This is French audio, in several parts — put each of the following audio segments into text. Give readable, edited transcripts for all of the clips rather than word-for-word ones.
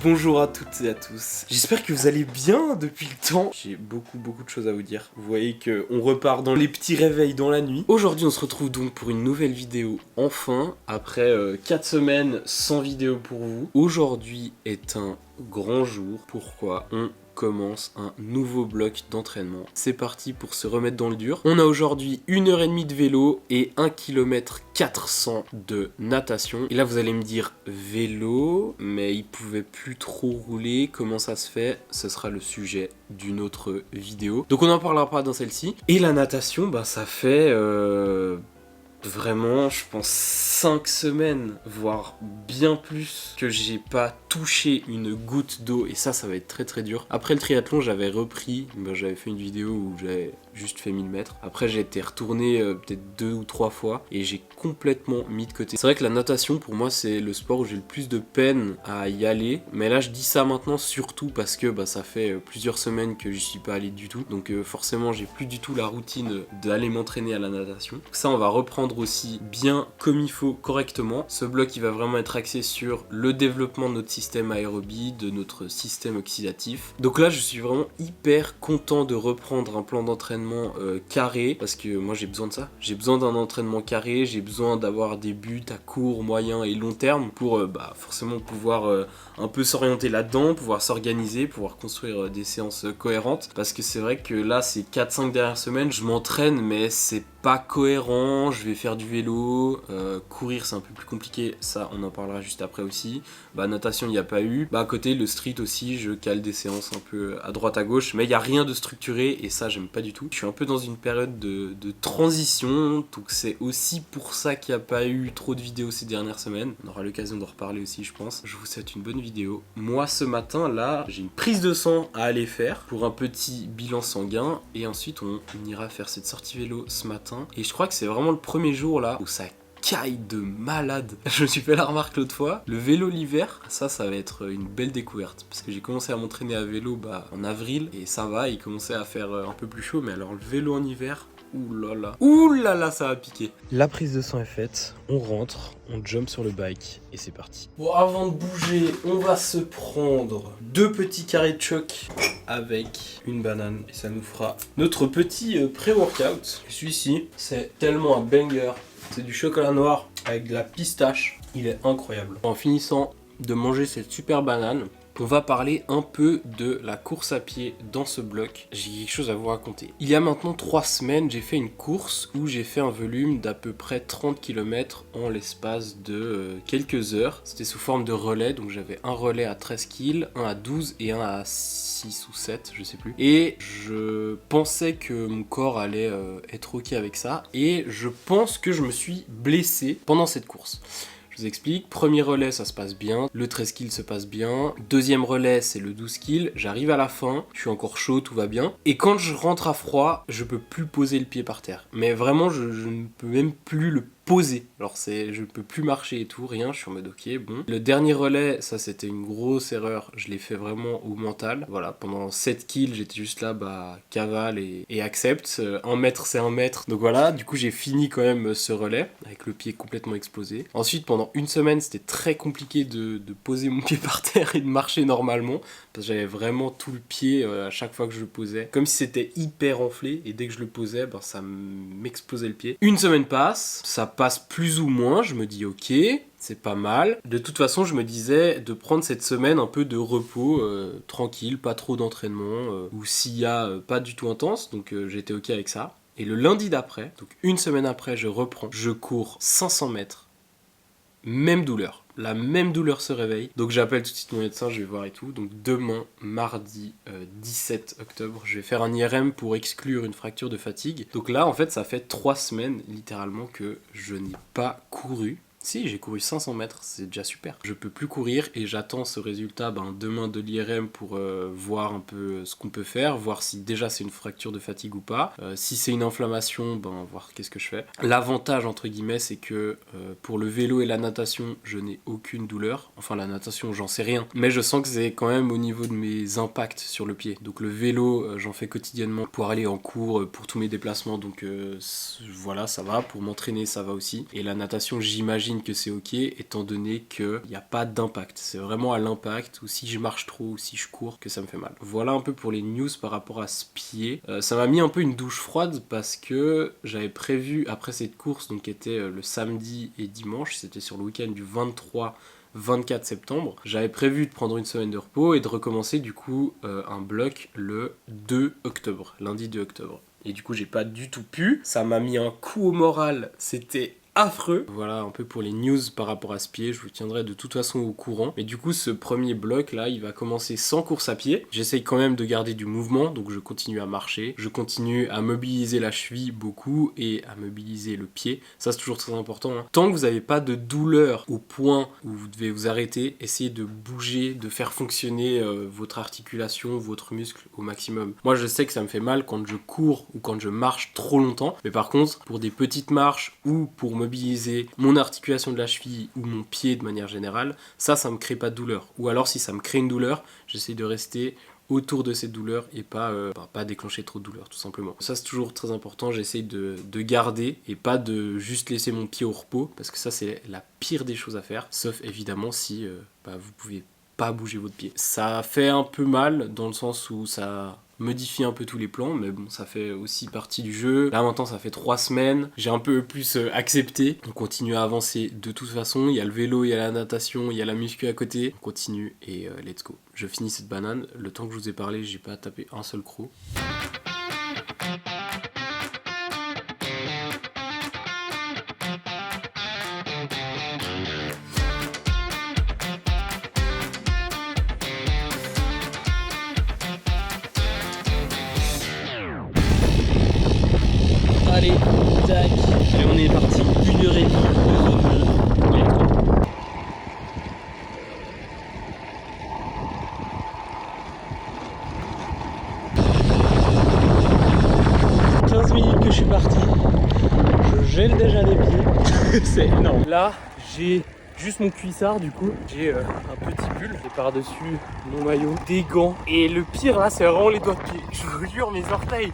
Bonjour à toutes et à tous, j'espère que vous allez bien depuis le temps. J'ai beaucoup de choses à vous dire. Vous voyez qu'on repart dans les petits réveils dans la nuit. Aujourd'hui on se retrouve donc pour une nouvelle vidéo enfin, après 4 semaines sans vidéo pour vous. Aujourd'hui est un grand jour, pourquoi on commence un nouveau bloc d'entraînement. C'est parti pour se remettre dans le dur. On a aujourd'hui 1h30 de vélo et 1 km 400 de natation. Et là vous allez me dire vélo, mais il pouvait plus trop rouler, comment ça se fait? Ce sera le sujet d'une autre vidéo. Donc on n'en parlera pas dans celle-ci. Et la natation, bah ça fait vraiment, je pense 5 semaines, voire bien plus, que j'ai pas touché une goutte d'eau, et ça va être très dur. Après le triathlon, j'avais repris, j'avais fait une vidéo où j'avais juste fait 1000 mètres. Après j'ai été retourné peut-être 2 ou 3 fois et j'ai complètement mis de côté. C'est vrai que la natation pour moi c'est le sport où j'ai le plus de peine à y aller, mais là je dis ça maintenant surtout parce que ça fait plusieurs semaines que j'y suis pas allé du tout, donc forcément j'ai plus du tout la routine d'aller m'entraîner à la natation. Donc ça on va reprendre aussi bien comme il faut, correctement. Ce bloc il va vraiment être axé sur le développement de notre système aérobie, de notre système oxydatif. Donc là je suis vraiment hyper content de reprendre un plan d'entraînement carré, parce que moi j'ai besoin de ça. J'ai besoin d'un entraînement carré, j'ai besoin d'avoir des buts à court, moyen et long terme pour forcément pouvoir un peu s'orienter là-dedans, pouvoir s'organiser, pouvoir construire des séances cohérentes, parce que c'est vrai que là ces 4-5 dernières semaines je m'entraîne mais c'est pas cohérent, je vais faire du vélo, courir c'est un peu plus compliqué, ça on en parlera juste après aussi. Natation il n'y a pas eu, à côté le street aussi je cale des séances un peu à droite à gauche, mais il n'y a rien de structuré et ça j'aime pas du tout. Je suis un peu dans une période de transition, donc c'est aussi pour ça qu'il n'y a pas eu trop de vidéos ces dernières semaines. On aura l'occasion d'en reparler aussi je pense. Je vous souhaite une bonne vidéo. Moi ce matin là j'ai une prise de sang à aller faire pour un petit bilan sanguin et ensuite on ira faire cette sortie vélo ce matin. Et je crois que c'est vraiment le premier jour là où ça caille de malade. Je me suis fait la remarque l'autre fois. Le vélo l'hiver, ça va être une belle découverte. Parce que j'ai commencé à m'entraîner à vélo en avril. Et ça va, il commençait à faire un peu plus chaud. Mais alors le vélo en hiver, ouh là là, ça va piquer. La prise de sang est faite, on rentre, on jump sur le bike et c'est parti. Bon, avant de bouger, on va se prendre 2 petits carrés de choc avec une banane et ça nous fera notre petit pré-workout. Celui-ci, c'est tellement un banger. C'est du chocolat noir avec de la pistache. Il est incroyable. En finissant de manger cette super banane, on va parler un peu de la course à pied dans ce bloc. J'ai quelque chose à vous raconter. Il y a maintenant 3 semaines, j'ai fait une course où j'ai fait un volume d'à peu près 30 km en l'espace de quelques heures. C'était sous forme de relais, donc j'avais un relais à 13 kg, un à 12 et un à 6 ou 7, je sais plus. Et je pensais que mon corps allait être ok avec ça. Et je pense que je me suis blessé pendant cette course. Je vous explique, premier relais ça se passe bien, le 13 kills se passe bien, deuxième relais c'est le 12 kills, j'arrive à la fin, je suis encore chaud, tout va bien, et quand je rentre à froid, je peux plus poser le pied par terre. Mais vraiment je ne peux même plus le poser. Alors je peux plus marcher et tout, rien, je suis en mode ok, bon. Le dernier relais, ça c'était une grosse erreur, je l'ai fait vraiment au mental. Voilà, pendant 7 kills, j'étais juste là, cavale et accepte. 1 mètre c'est 1 mètre. Donc voilà, du coup j'ai fini quand même ce relais, avec le pied complètement explosé. Ensuite, pendant une semaine, c'était très compliqué de poser mon pied par terre et de marcher normalement, parce que j'avais vraiment tout le pied à chaque fois que je le posais, comme si c'était hyper enflé, et dès que je le posais, ça m'explosait le pied. Une semaine passe, ça passe plus ou moins, je me dis ok, c'est pas mal. De toute façon, je me disais de prendre cette semaine un peu de repos, tranquille, pas trop d'entraînement, ou s'il y a pas du tout intense, donc j'étais ok avec ça. Et le lundi d'après, donc une semaine après, je reprends, je cours 500 mètres, même douleur. La même douleur se réveille. Donc j'appelle tout de suite mon médecin, je vais voir et tout. Donc demain, mardi 17 octobre, je vais faire un IRM pour exclure une fracture de fatigue. Donc là, en fait, ça fait 3 semaines, littéralement, que je n'ai pas couru. Si, j'ai couru 500 mètres, c'est déjà super. Je peux plus courir et j'attends ce résultat demain de l'IRM pour voir un peu ce qu'on peut faire, voir si déjà c'est une fracture de fatigue ou pas. Si c'est une inflammation, voir qu'est-ce que je fais. L'avantage, entre guillemets, c'est que pour le vélo et la natation, je n'ai aucune douleur. Enfin, la natation, j'en sais rien. Mais je sens que c'est quand même au niveau de mes impacts sur le pied. Donc le vélo, j'en fais quotidiennement pour aller en cours, pour tous mes déplacements. Donc voilà, ça va. Pour m'entraîner, ça va aussi. Et la natation, j'imagine j'imagine que c'est ok, étant donné qu'il n'y a pas d'impact. C'est vraiment à l'impact, ou si je marche trop, ou si je cours, que ça me fait mal. Voilà un peu pour les news par rapport à ce pied. Ça m'a mis un peu une douche froide parce que j'avais prévu, après cette course, donc qui était le samedi et dimanche, c'était sur le week-end du 23-24 septembre, j'avais prévu de prendre une semaine de repos et de recommencer du coup un bloc le 2 octobre, lundi 2 octobre. Et du coup j'ai pas du tout pu, ça m'a mis un coup au moral, c'était affreux. Voilà un peu pour les news par rapport à ce pied, je vous tiendrai de toute façon au courant. Mais du coup ce premier bloc là, il va commencer sans course à pied. J'essaye quand même de garder du mouvement, donc je continue à marcher, je continue à mobiliser la cheville beaucoup et à mobiliser le pied. Ça c'est toujours très important, hein. Tant que vous n'avez pas de douleur au point où vous devez vous arrêter, essayez de bouger, de faire fonctionner votre articulation, votre muscle au maximum. Moi je sais que ça me fait mal quand je cours ou quand je marche trop longtemps, mais par contre pour des petites marches ou pour mobiliser mon articulation de la cheville ou mon pied de manière générale, ça me crée pas de douleur. Ou alors si ça me crée une douleur, j'essaie de rester autour de cette douleur et pas déclencher trop de douleur tout simplement. Ça c'est toujours très important, j'essaie de garder et pas de juste laisser mon pied au repos parce que ça c'est la pire des choses à faire, sauf évidemment si vous pouvez pas bouger votre pied. Ça fait un peu mal dans le sens où ça modifie un peu tous les plans, mais bon, ça fait aussi partie du jeu. Là maintenant ça fait 3 semaines, j'ai un peu plus accepté, on continue à avancer de toute façon, il y a le vélo, il y a la natation, il y a la muscu à côté, on continue et let's go. Je finis cette banane, le temps que je vous ai parlé, j'ai pas tapé un seul croc. Allez, tac, et on est parti, 1h30 de zone 15 minutes que je suis parti, je gèle déjà les pieds, c'est énorme. Là, j'ai juste mon cuissard du coup, j'ai un petit pull et par-dessus mon maillot, des gants. Et le pire là, c'est vraiment les doigts de pied. Je vous jure, mes orteils,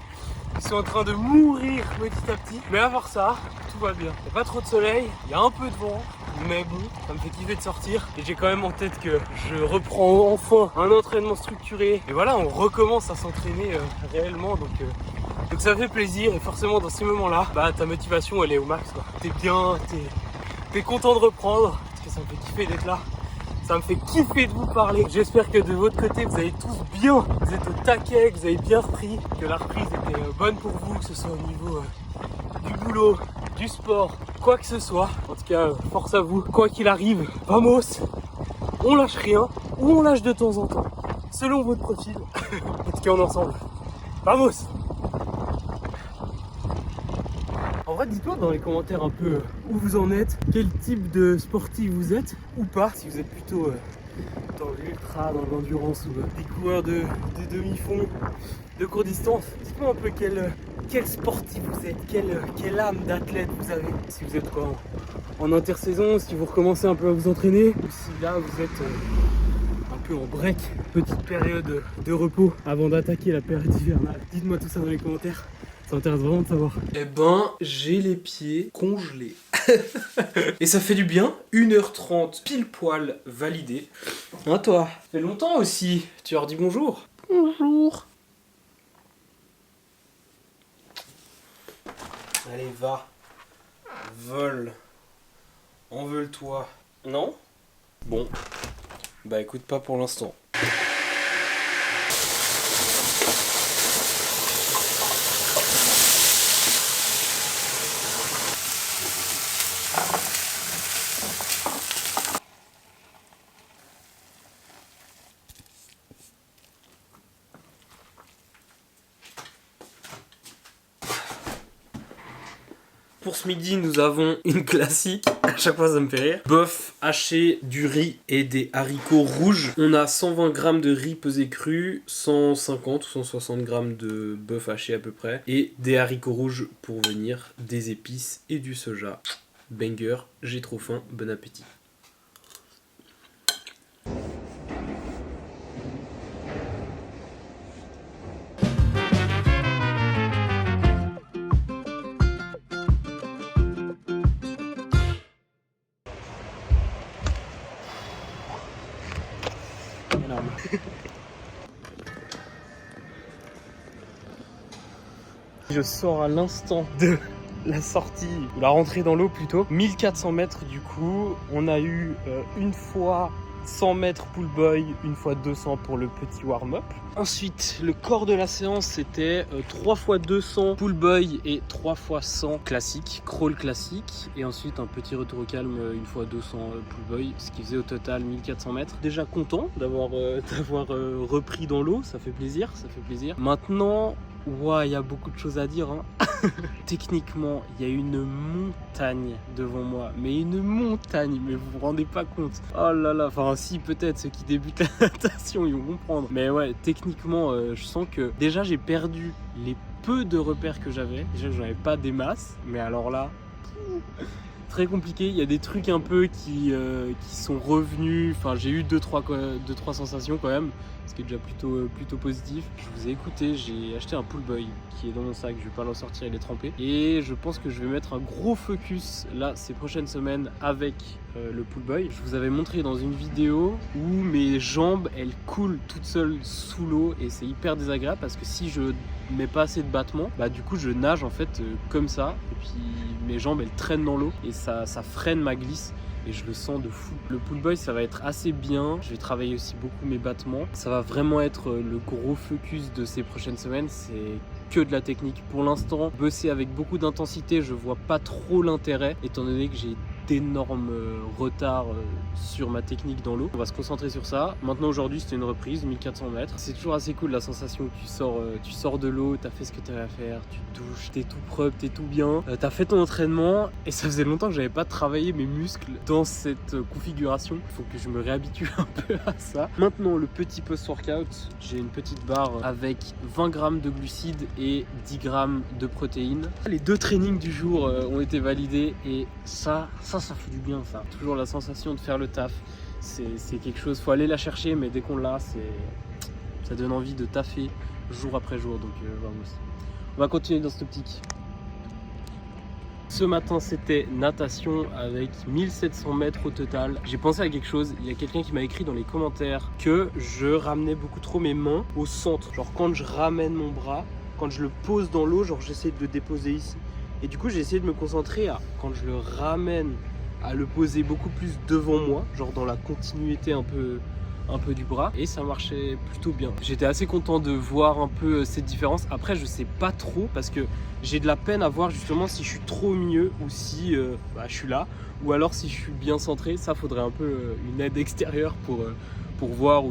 ils sont en train de mourir petit à petit. Mais à part ça, tout va bien. Il n'y a pas trop de soleil, il y a un peu de vent, mais bon, ça me fait kiffer de sortir. Et j'ai quand même en tête que je reprends enfin un entraînement structuré. Et voilà, on recommence à s'entraîner réellement. Donc ça fait plaisir. Et forcément, dans ces moments-là, ta motivation, elle est au max, quoi. T'es bien, t'es content de reprendre. Parce que ça me fait kiffer d'être là. Ça me fait kiffer de vous parler. J'espère que de votre côté, vous allez tous bien. Vous êtes au taquet, que vous avez bien repris, que la reprise était bonne pour vous, que ce soit au niveau du boulot, du sport, quoi que ce soit. En tout cas, force à vous. Quoi qu'il arrive, vamos, on lâche rien ou on lâche de temps en temps, selon votre profil. En tout cas, on est ensemble. Vamos! En vrai, dites-moi dans les commentaires un peu où vous en êtes, quel type de sportif vous êtes ou pas, si vous êtes plutôt dans l'ultra, dans l'endurance ou des coureurs de demi-fond, de courte distance. Dites-moi un peu quel sportif vous êtes, quelle âme d'athlète vous avez. Si vous êtes quoi en intersaison, si vous recommencez un peu à vous entraîner, ou si là vous êtes un peu en break, petite période de repos avant d'attaquer la période hivernale. Dites-moi tout ça dans les commentaires. Ça m'intéresse vraiment de savoir. Eh ben, j'ai les pieds congelés. Et ça fait du bien. 1h30 pile poil validé. Hein toi? Ça fait longtemps aussi. Tu leur dis bonjour? Bonjour. Allez, va. Vole. Envole-toi. Non? Bon. Bah écoute, pas pour l'instant. Pour ce midi, nous avons une classique. À chaque fois, ça me fait rire. Bœuf haché, du riz et des haricots rouges. On a 120 g de riz pesé cru, 150 ou 160 g de bœuf haché à peu près, et des haricots rouges pour venir, des épices et du soja. Banger, j'ai trop faim, bon appétit. Je sors à l'instant de la sortie, ou la rentrée dans l'eau plutôt. 1400 mètres du coup. On a eu une fois 100 mètres pull boy, une fois 200 pour le petit warm-up. Ensuite, le corps de la séance, c'était 3 fois 200 pull boy et 3 fois 100 classique, crawl classique. Et ensuite, un petit retour au calme, une fois 200 pull boy, ce qui faisait au total 1400 mètres. Déjà content d'avoir repris dans l'eau, ça fait plaisir, ça fait plaisir. Maintenant, ouais, il y a beaucoup de choses à dire, hein. Techniquement, il y a une montagne devant moi, mais une montagne, mais vous vous rendez pas compte. Oh là là, enfin si, peut-être ceux qui débutent la natation, ils vont comprendre. Mais ouais, techniquement, je sens que déjà j'ai perdu les peu de repères que j'avais. Déjà, je n'avais pas des masses, mais alors là, très compliqué. Il y a des trucs un peu qui sont revenus. Enfin, j'ai eu 2-3 sensations quand même, ce qui est déjà plutôt positif. Je vous ai écouté, j'ai acheté un pull boy qui est dans mon sac, je vais pas l'en sortir, il est trempé. Et je pense que je vais mettre un gros focus là ces prochaines semaines avec le pull boy. Je vous avais montré dans une vidéo où mes jambes elles coulent toutes seules sous l'eau et c'est hyper désagréable parce que si je mets pas assez de battements, bah du coup je nage en fait comme ça et puis mes jambes elles traînent dans l'eau et ça freine ma glisse. Et je le sens de fou. Le pull boy ça va être assez bien, je vais travailler aussi beaucoup mes battements. Ça va vraiment être le gros focus de ces prochaines semaines, c'est que de la technique. Pour l'instant, bosser avec beaucoup d'intensité, je vois pas trop l'intérêt étant donné que j'ai d'énormes retards sur ma technique dans l'eau. On va se concentrer sur ça. Maintenant aujourd'hui c'était une reprise, 1400 mètres. C'est toujours assez cool la sensation où tu sors de l'eau, t'as fait ce que t'avais à faire, tu te douches, t'es tout propre, t'es tout bien. T'as fait ton entraînement et ça faisait longtemps que j'avais pas travaillé mes muscles dans cette configuration. Il faut que je me réhabitue un peu à ça. Maintenant le petit post-workout, j'ai une petite barre avec 20 grammes de glucides et 10 grammes de protéines. Les 2 trainings du jour ont été validés et ça fait du bien ça. Toujours la sensation de faire le taf. C'est quelque chose, faut aller la chercher, mais dès qu'on l'a, ça donne envie de taffer jour après jour. Donc vamos. On va continuer dans cette optique. Ce matin c'était natation avec 1700 mètres au total. J'ai pensé à quelque chose, il y a quelqu'un qui m'a écrit dans les commentaires que je ramenais beaucoup trop mes mains au centre. Genre quand je ramène mon bras, quand je le pose dans l'eau, genre j'essaie de le déposer ici. Et du coup j'ai essayé de me concentrer à, quand je le ramène, à le poser beaucoup plus devant moi, genre dans la continuité un peu du bras, et ça marchait plutôt bien. J'étais assez content de voir un peu cette différence. Après je sais pas trop parce que j'ai de la peine à voir justement si je suis trop au milieu ou si je suis là, ou alors si je suis bien centré. Ça faudrait un peu une aide extérieure pour voir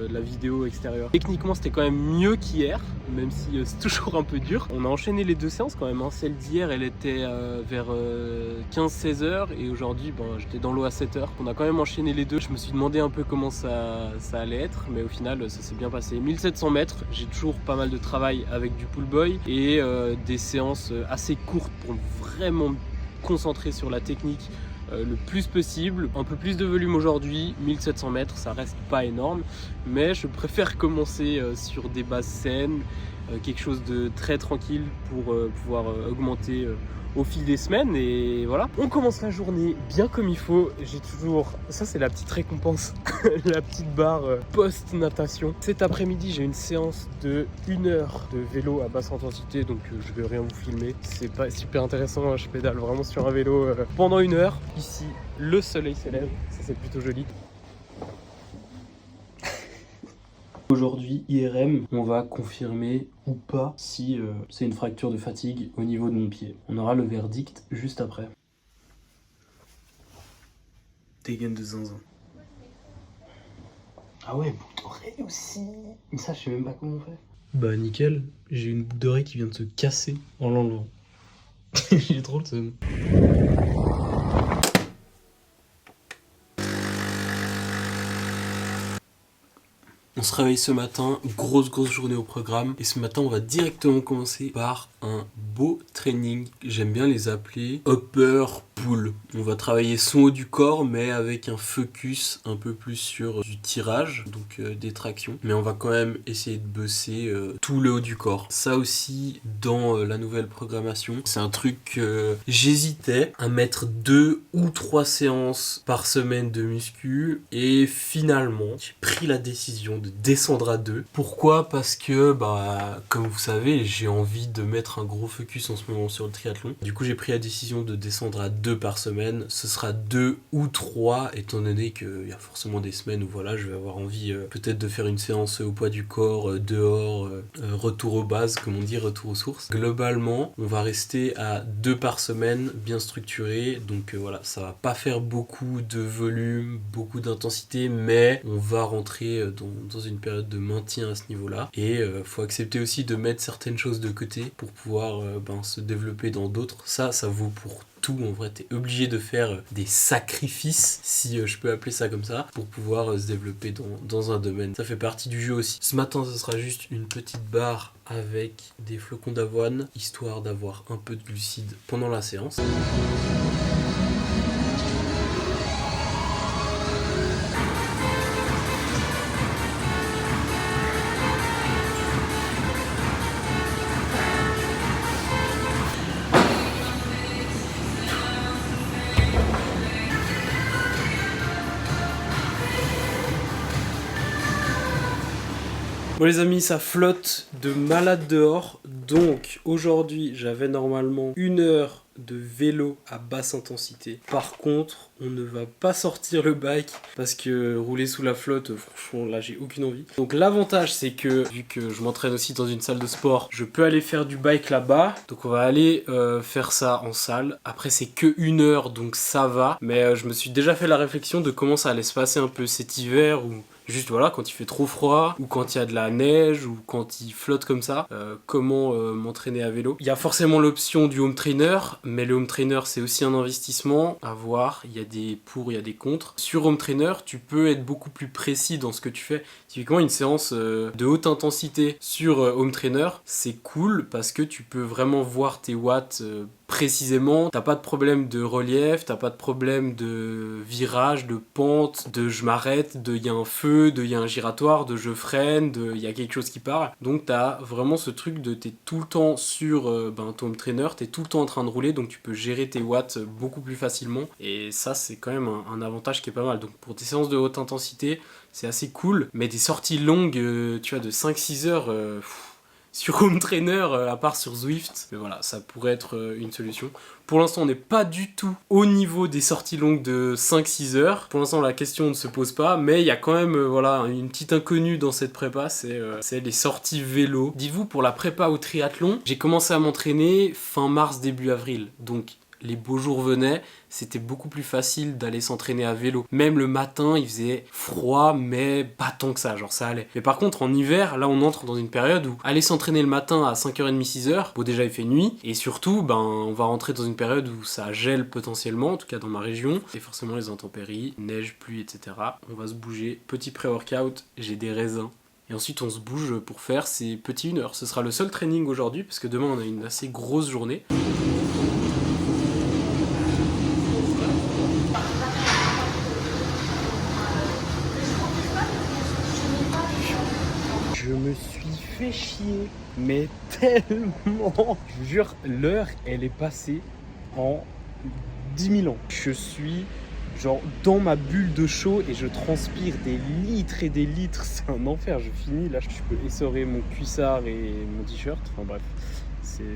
la vidéo extérieure. Techniquement c'était quand même mieux qu'hier, même si c'est toujours un peu dur. On a enchaîné les 2 séances quand même, hein. Celle d'hier elle était vers 15-16 heures et aujourd'hui j'étais dans l'eau à 7 heures. On a quand même enchaîné les 2. Je me suis demandé un peu comment ça allait être, mais au final ça s'est bien passé. 1700 mètres, j'ai toujours pas mal de travail avec du pull boy et des séances assez courtes pour vraiment me concentrer sur la technique le plus possible. Un peu plus de volume aujourd'hui, 1700 mètres, ça reste pas énorme, mais je préfère commencer sur des bases saines, quelque chose de très tranquille pour pouvoir augmenter au fil des semaines. Et voilà, on commence la journée bien comme il faut. J'ai toujours, ça c'est la petite récompense, la petite barre post-natation. Cet après-midi j'ai une séance de 1 heure de vélo à basse intensité, donc je vais rien vous filmer, c'est pas super intéressant, hein. Je pédale vraiment sur un vélo pendant 1 heure. Ici le soleil s'élève, ça c'est plutôt joli. Aujourd'hui, IRM, on va confirmer ou pas si c'est une fracture de fatigue au niveau de mon pied. On aura le verdict juste après. Dégaine de zinzin. Ah ouais, boucle d'oreille aussi. Mais ça, je sais même pas comment on fait. Bah nickel, j'ai une boucle d'oreille qui vient de se casser en l'enlevant. J'ai trop le seum. On se réveille ce matin, grosse journée au programme. Et ce matin, on va directement commencer par un beau training. J'aime bien les appeler upper pull. On va travailler son haut du corps, mais avec un focus un peu plus sur du tirage, donc des tractions. Mais on va quand même essayer de bosser tout le haut du corps. Ça aussi, dans la nouvelle programmation, c'est un truc que j'hésitais à mettre 2 ou 3 séances par semaine de muscu. Et finalement, j'ai pris la décision de descendre à 2. Pourquoi ? Parce que, comme vous savez, j'ai envie de mettre mettre un gros focus en ce moment sur le triathlon. Du coup, j'ai pris la décision de descendre à 2 par semaine. Ce sera 2 ou 3, étant donné qu'il y a forcément des semaines où voilà, je vais avoir envie peut-être de faire une séance au poids du corps, dehors, retour aux bases, comme on dit, retour aux sources. Globalement, on va rester à 2 par semaine, bien structuré. Donc voilà, ça va pas faire beaucoup de volume, beaucoup d'intensité, mais on va rentrer dans une période de maintien à ce niveau-là. Et faut accepter aussi de mettre certaines choses de côté pour pouvoir se développer dans d'autres. Ça vaut pour tout. En vrai, t'es obligé de faire des sacrifices, si je peux appeler ça comme ça, pour pouvoir se développer dans un domaine. Ça fait partie du jeu aussi. Ce matin, ce sera juste une petite barre avec des flocons d'avoine, histoire d'avoir un peu de glucides pendant la séance. Bon les amis, ça flotte de malade dehors, donc aujourd'hui j'avais normalement 1 heure de vélo à basse intensité. Par contre, on ne va pas sortir le bike parce que rouler sous la flotte, franchement là j'ai aucune envie. Donc l'avantage c'est que, vu que je m'entraîne aussi dans une salle de sport, je peux aller faire du bike là-bas. Donc on va aller faire ça en salle. Après c'est que 1 heure donc ça va. Mais je me suis déjà fait la réflexion de comment ça allait se passer un peu cet hiver où... Juste voilà, quand il fait trop froid, ou quand il y a de la neige, ou quand il flotte comme ça, comment m'entraîner à vélo. Il y a forcément l'option du home trainer, mais le home trainer c'est aussi un investissement à voir, il y a des pour, il y a des contre. Sur home trainer, tu peux être beaucoup plus précis dans ce que tu fais. Typiquement une séance de haute intensité sur home trainer, c'est cool parce que tu peux vraiment voir tes watts précisément, t'as pas de problème de relief, t'as pas de problème de virage, de pente, de je m'arrête, de y a un feu, de y a un giratoire, de je freine, de y a quelque chose qui part. Donc t'as vraiment ce truc de t'es tout le temps sur ton home trainer, t'es tout le temps en train de rouler, donc tu peux gérer tes watts beaucoup plus facilement. Et ça c'est quand même un avantage qui est pas mal. Donc pour tes séances de haute intensité, c'est assez cool, mais des sorties longues, tu vois, de 5-6 heures... sur home trainer, à part sur Zwift, mais voilà, ça pourrait être une solution. Pour l'instant, on n'est pas du tout au niveau des sorties longues de 5-6 heures. Pour l'instant, la question ne se pose pas, mais il y a quand même voilà, une petite inconnue dans cette prépa, c'est les sorties vélo. Dites-vous, pour la prépa au triathlon, j'ai commencé à m'entraîner fin mars, début avril, donc les beaux jours venaient, c'était beaucoup plus facile d'aller s'entraîner à vélo. Même le matin, il faisait froid, mais pas tant que ça, genre ça allait. Mais par contre, en hiver, là on entre dans une période où aller s'entraîner le matin à 5h30, 6h, bon déjà il fait nuit, et surtout, on va rentrer dans une période où ça gèle potentiellement, en tout cas dans ma région, et forcément les intempéries, neige, pluie, etc. On va se bouger, petit pré-workout, j'ai des raisins. Et ensuite on se bouge pour faire ces petits 1 heure. Ce sera le seul training aujourd'hui, parce que demain on a une assez grosse journée. Je me suis fait chier, mais tellement. Je vous jure, l'heure, elle est passée en 10 000 ans. Je suis genre dans ma bulle de chaud et je transpire des litres et des litres. C'est un enfer, je finis. Là, je peux essorer mon cuissard et mon t-shirt. Enfin bref.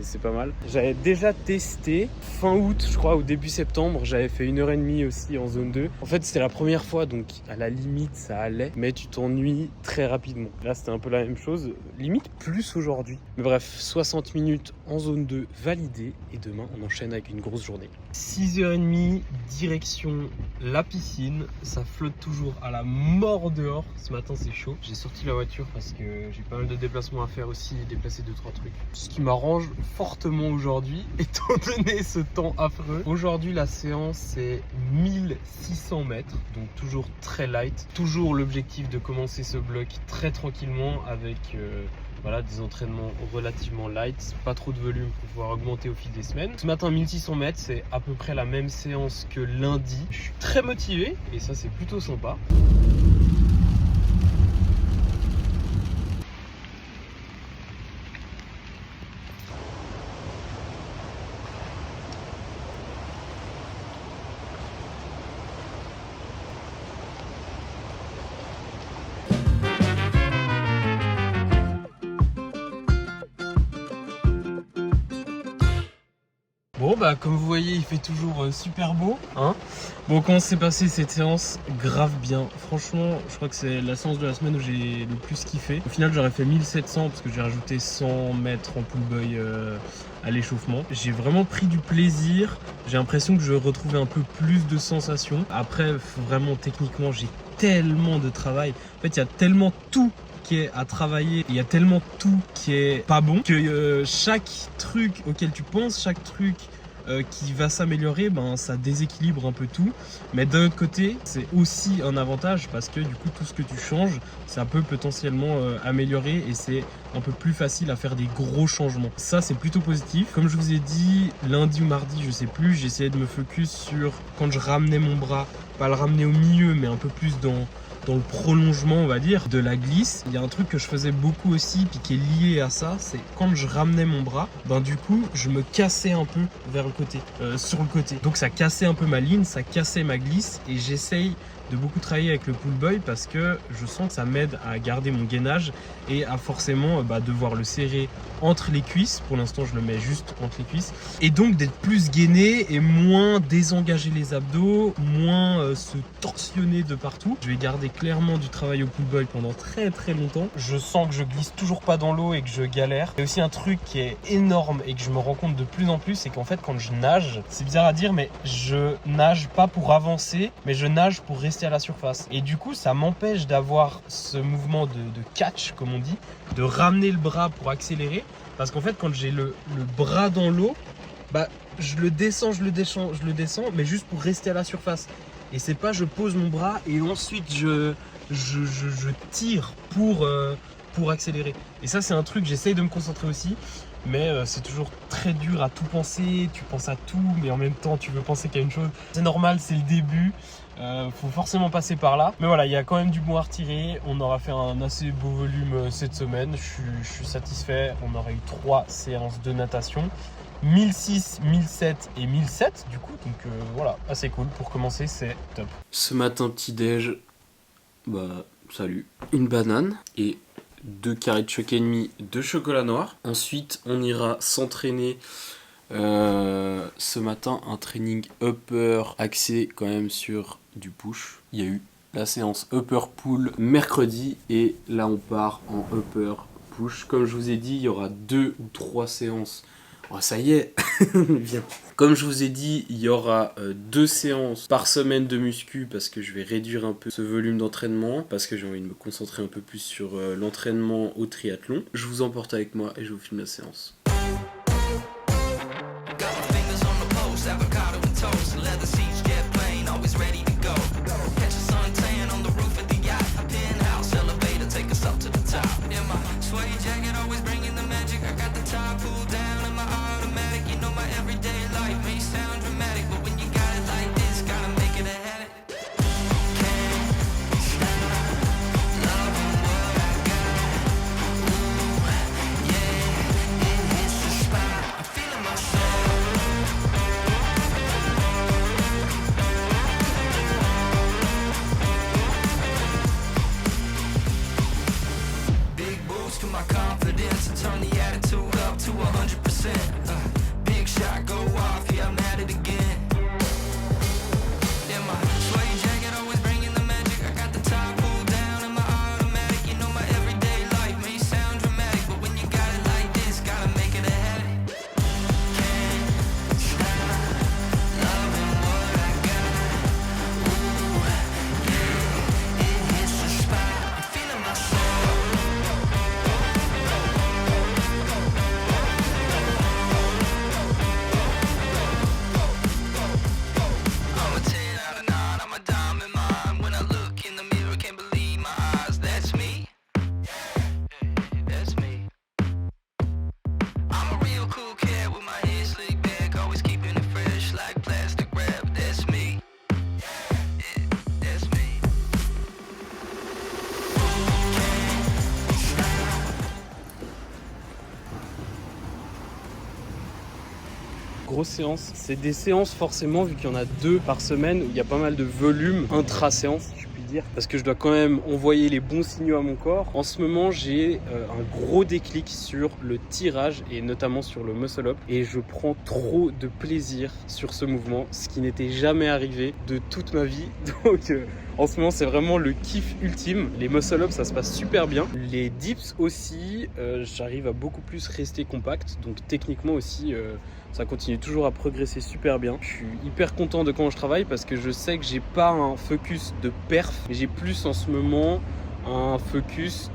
C'est pas mal. J'avais déjà testé fin août, je crois, au début septembre. J'avais fait 1h30 aussi en zone 2. En fait, c'était la première fois, donc à la limite, ça allait. Mais tu t'ennuies très rapidement. Là, c'était un peu la même chose. Limite plus aujourd'hui. Mais bref, 60 minutes en zone 2 validé. Et demain, on enchaîne avec une grosse journée. 6h30, direction la piscine. Ça flotte toujours à la mort dehors. Ce matin, c'est chaud. J'ai sorti la voiture parce que j'ai pas mal de déplacements à faire aussi. Déplacer 2-3 trucs. Ce qui m'arrange fortement aujourd'hui, étant donné ce temps affreux. Aujourd'hui, la séance, c'est 1600 mètres, donc toujours très light. Toujours l'objectif de commencer ce bloc très tranquillement avec voilà, des entraînements relativement light, pas trop de volume pour pouvoir augmenter au fil des semaines. Ce matin, 1600 mètres, c'est à peu près la même séance que lundi. Je suis très motivé et ça, c'est plutôt sympa. Bon bah comme vous voyez il fait toujours super beau hein. Bon comment s'est passé cette séance? Grave bien, franchement je crois que c'est la séance de la semaine où j'ai le plus kiffé. Au final j'aurais fait 1700 parce que j'ai rajouté 100 mètres en pull boy à l'échauffement. J'ai vraiment pris du plaisir, j'ai l'impression que je retrouvais un peu plus de sensations. Après vraiment techniquement j'ai tellement de travail, en fait il y a tellement tout qui est à travailler, il y a tellement tout qui est pas bon que chaque truc auquel tu penses, chaque truc qui va s'améliorer, ben ça déséquilibre un peu tout. Mais d'un autre côté, c'est aussi un avantage parce que du coup tout ce que tu changes, ça peut potentiellement améliorer et c'est un peu plus facile à faire des gros changements. Ça c'est plutôt positif. Comme je vous ai dit, lundi ou mardi, je sais plus, j'ai essayé de me focus sur quand je ramenais mon bras, pas le ramener au milieu, mais un peu plus dans le prolongement on va dire de la glisse. Il y a un truc que je faisais beaucoup aussi puis qui est lié à ça, c'est quand je ramenais mon bras, ben du coup je me cassais un peu vers le côté, sur le côté, donc ça cassait un peu ma ligne, ça cassait ma glisse et j'essaye de beaucoup travailler avec le pull boy parce que je sens que ça m'aide à garder mon gainage et à forcément devoir le serrer entre les cuisses. Pour l'instant je le mets juste entre les cuisses et donc d'être plus gainé et moins désengager les abdos, moins se torsionner de partout. Je vais garder clairement du travail au pull boy pendant très très longtemps. Je sens que je glisse toujours pas dans l'eau et que je galère. Il y a aussi un truc qui est énorme et que je me rends compte de plus en plus, c'est qu'en fait quand je nage, c'est bizarre à dire mais je nage pas pour avancer mais je nage pour rester à la surface et du coup ça m'empêche d'avoir ce mouvement de catch comme on dit, de ramener le bras pour accélérer parce qu'en fait quand j'ai le bras dans l'eau, bah je le descends mais juste pour rester à la surface et c'est pas je pose mon bras et ensuite je tire pour accélérer. Et ça c'est un truc, j'essaye de me concentrer aussi mais c'est toujours très dur à tout penser, tu penses à tout mais en même temps tu veux penser qu'à une chose. C'est normal, c'est le début, faut forcément passer par là. Mais voilà, il y a quand même du bon à retirer, on aura fait un assez beau volume cette semaine, je suis satisfait, on aura eu 3 séances de natation. 1006, 1007 et 1007 du coup, donc voilà, assez cool pour commencer, c'est top. Ce matin petit déj, bah salut, une banane et 2 carrés de choc et demi de chocolat noir. Ensuite on ira s'entraîner ce matin, un training upper axé quand même sur du push. Il y a eu la séance upper pull mercredi et là on part en upper push. Comme je vous ai dit, il y aura 2 ou 3 séances. Oh, ça y est, viens. Comme je vous ai dit, il y aura 2 séances par semaine de muscu parce que je vais réduire un peu ce volume d'entraînement parce que j'ai envie de me concentrer un peu plus sur l'entraînement au triathlon. Je vous emporte avec moi et je vous filme la séance. Grosse séance, c'est des séances forcément vu qu'il y en a 2 par semaine où il y a pas mal de volume intra-séance si je puis dire, parce que je dois quand même envoyer les bons signaux à mon corps. En ce moment, j'ai un gros déclic sur le tirage et notamment sur le muscle up, et je prends trop de plaisir sur ce mouvement, ce qui n'était jamais arrivé de toute ma vie. Donc en ce moment, c'est vraiment le kiff ultime. Les muscle up, ça se passe super bien. Les dips aussi, j'arrive à beaucoup plus rester compact, donc techniquement aussi ça continue toujours à progresser super bien. Je suis hyper content de comment je travaille parce que je sais que j'ai pas un focus de perf, mais j'ai plus en ce moment un focus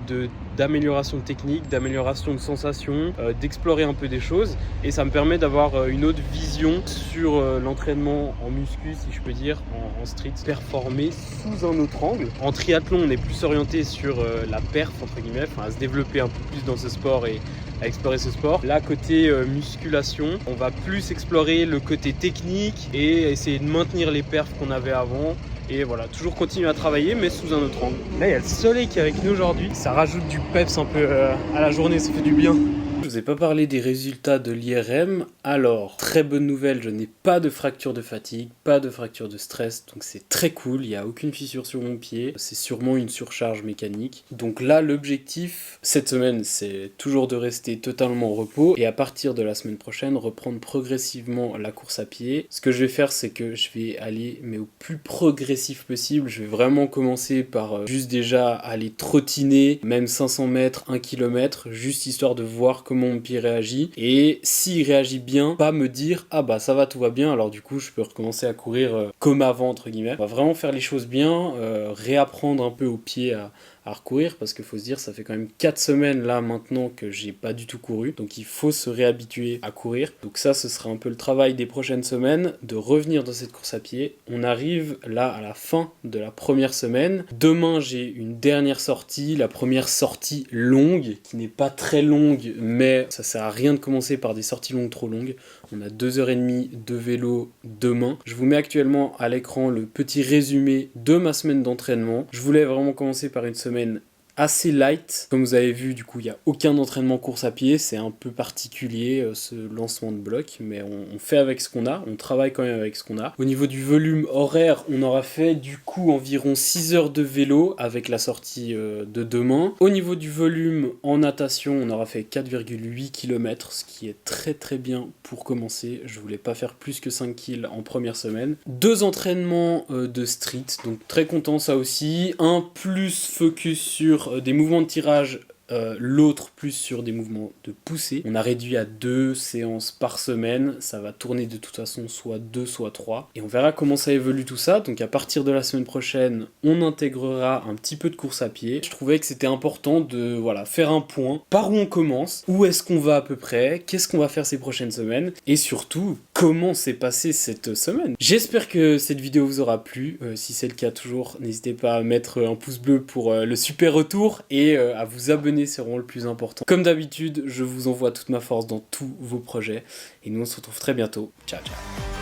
d'amélioration technique, d'amélioration de sensations, d'explorer un peu des choses, et ça me permet d'avoir une autre vision sur l'entraînement en muscu, si je peux dire, en street, performer sous un autre angle. En triathlon, on est plus orienté sur la perf, entre guillemets, à se développer un peu plus dans ce sport et à explorer ce sport. Là, côté musculation, on va plus explorer le côté technique et essayer de maintenir les perfs qu'on avait avant. Et voilà, toujours continuer à travailler, mais sous un autre angle. Là, il y a le soleil qui est avec nous aujourd'hui. Ça rajoute du peps un peu à la journée, ça fait du bien. Je vous ai pas parlé des résultats de l'IRM. Alors, très bonne nouvelle, je n'ai pas de fracture de fatigue, pas de fracture de stress, donc c'est très cool, il n'y a aucune fissure sur mon pied, c'est sûrement une surcharge mécanique. Donc là, l'objectif cette semaine, c'est toujours de rester totalement au repos, et à partir de la semaine prochaine, reprendre progressivement la course à pied. Ce que je vais faire, c'est que je vais aller, mais au plus progressif possible, je vais vraiment commencer par juste déjà aller trottiner, même 500 mètres, 1 km, juste histoire de voir comment mon pied réagit, et s'il réagit bien, pas me dire ah bah ça va, tout va bien, alors du coup je peux recommencer à courir comme avant, entre guillemets. On va vraiment faire les choses bien, réapprendre un peu au pied à recourir, parce qu'il faut se dire, ça fait quand même 4 semaines là maintenant que j'ai pas du tout couru, donc il faut se réhabituer à courir. Donc ça, ce sera un peu le travail des prochaines semaines, de revenir dans cette course à pied. On arrive là à la fin de la première semaine. Demain, j'ai une dernière sortie, la première sortie longue, qui n'est pas très longue, mais ça sert à rien de commencer par des sorties longues trop longues. On a 2h30 de vélo demain. Je vous mets actuellement à l'écran le petit résumé de ma semaine d'entraînement. Je voulais vraiment commencer par une semaine assez light. Comme vous avez vu, du coup, il n'y a aucun entraînement course à pied. C'est un peu particulier, ce lancement de bloc, mais on fait avec ce qu'on a. On travaille quand même avec ce qu'on a. Au niveau du volume horaire, on aura fait du coup environ 6 heures de vélo avec la sortie de demain. Au niveau du volume en natation, on aura fait 4,8 km, ce qui est très très bien pour commencer. Je voulais pas faire plus que 5 kills en première semaine. 2 entraînements de street, donc très content ça aussi. Un plus focus sur des mouvements de tirage, l'autre plus sur des mouvements de poussée. On a réduit à 2 séances par semaine, ça va tourner de toute façon soit 2 soit 3, et on verra comment ça évolue tout ça. Donc à partir de la semaine prochaine, on intégrera un petit peu de course à pied. Je trouvais que c'était important de faire un point, par où on commence, où est-ce qu'on va à peu près, qu'est-ce qu'on va faire ces prochaines semaines, et surtout comment s'est passée cette semaine. J'espère que cette vidéo vous aura plu. Si c'est le cas, toujours n'hésitez pas à mettre un pouce bleu pour le super retour, et à vous abonner, c'est vraiment le plus important. Comme d'habitude, je vous envoie toute ma force dans tous vos projets, et nous on se retrouve très bientôt. Ciao ciao.